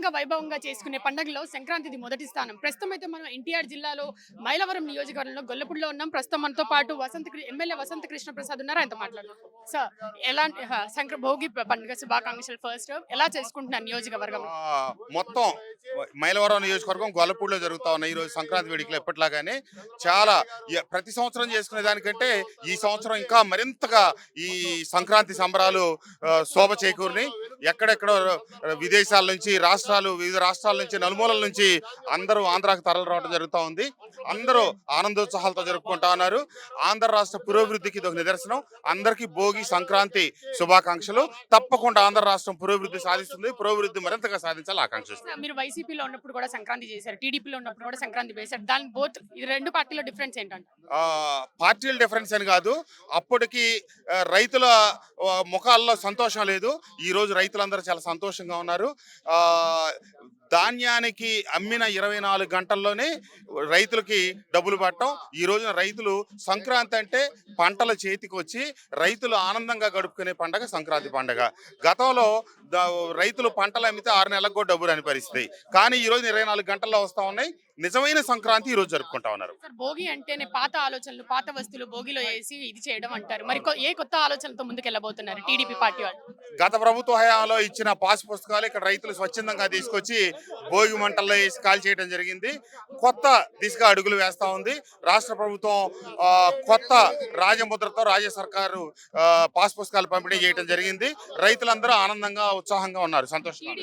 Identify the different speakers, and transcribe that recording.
Speaker 1: అంగరంగ వైభవంగా చేసుకునే పండుగలో సంక్రాంతిది మొదటి స్థానం. ప్రస్తుతం అయితే మనం ఎన్టీఆర్ జిల్లాలో మైలవరం నియోజకవర్గంలో గొల్లపూడిలో ఉన్నాం. ప్రస్తుతం మనతో పాటు ఎమ్మెల్యే వసంత కృష్ణ ప్రసాద్ ఉన్నారు. ఆయనతో మాట్లాడదాం. సార్, భోగి పండుగ శుభాకాంక్షలు. ఫస్ట్ ఎలా చేసుకుంటున్నారు నియోజకవర్గంలో?
Speaker 2: మొత్తం మైలవరం నియోజకవర్గం గొల్లపూడిలో జరుగుతా ఉన్నాయి ఈరోజు సంక్రాంతి వేడుకలు ఎప్పటిలాగానే. చాలా ప్రతి సంవత్సరం చేసుకునే దానికంటే ఈ సంవత్సరం ఇంకా మరింతగా ఈ సంక్రాంతి సంబరాలు శోభ చేకూరిని. ఎక్కడెక్కడో విదేశాల నుంచి వివిధ రాష్ట్రాల నుంచి నలుమూలల నుంచి అందరూ ఆంధ్రాకి తరలి రావడం జరుగుతూ ఉంది. అందరూ ఆనందోత్సాహాలతో జరుపుకుంటా ఉన్నారు. ఆంధ్ర రాష్ట్ర పురోభివృద్ధికి ఇది ఒక నిదర్శనం. అందరికీ భోగి సంక్రాంతి శుభాకాంక్షలు. తప్పకుండా ఆంధ్ర రాష్ట్రం పురోభివృద్ధి సాధిస్తుంది. పురోభివృద్ధి మరింతగా సాధించాలి ఆకాంక్షిస్తుంది.
Speaker 1: మీరు వైసీపీలో ఉన్నప్పుడు కూడా సంక్రాంతి చేశారు, టీడీపీలో ఉన్నప్పుడు కూడా సంక్రాంతి చేశారు. దాని బోత్ ఈ రెండు పార్టీల డిఫరెన్స్ ఏంటంటే?
Speaker 2: పార్టీల డిఫరెన్స్ అని కాదు, అప్పటికి రైతుల ముఖాల్లో సంతోషం లేదు. ఈ రోజు రైతులందరూ చాలా సంతోషంగా ఉన్నారు. ఆ ధాన్యానికి అమ్మిన 24 గంటల్లోనే రైతులకి డబ్బులు పట్టడం. ఈ రోజున రైతులు సంక్రాంతి అంటే పంటల చేతికి వచ్చి రైతులు ఆనందంగా గడుపుకునే పండగ సంక్రాంతి పండగ. గతంలో రైతులు పంటలు అమ్మితే 6 నెలలకు కూడా డబ్బులు అని పరిస్థితి, కానీ ఈ రోజు 24 గంటల్లో వస్తా ఉన్నాయి. నిజమైన సంక్రాంతి ఈ రోజు జరుపుకుంటా ఉన్నారు.
Speaker 1: భోగి అంటేనే పాత ఆలోచనలు, పాత వస్తువులు భోగిలో వేసి ఇది చేయడం అంటారు. మరి ఏ కొత్త ఆలోచనలతో ముందుకెళ్ళబోతున్నారు టీడీపీ పార్టీ వాళ్ళు?
Speaker 2: గత ప్రభుత్వ హయాంలో ఇచ్చిన పాస్ పుస్తకాలు ఇక్కడ రైతులు స్వచ్ఛందంగా తీసుకొచ్చి భోగి మంటల్లో వేసి కాల్ చేయడం జరిగింది. కొత్త దిశగా అడుగులు వేస్తా ఉంది రాష్ట్ర ప్రభుత్వం. కొత్త రాజముద్రతో రాజ్య సర్కారు పాస్ పుస్తకాలు పంపిణీ చేయడం జరిగింది. రైతులందరూ ఆనందంగా ఉత్సాహంగా ఉన్నారు, సంతోషంగా.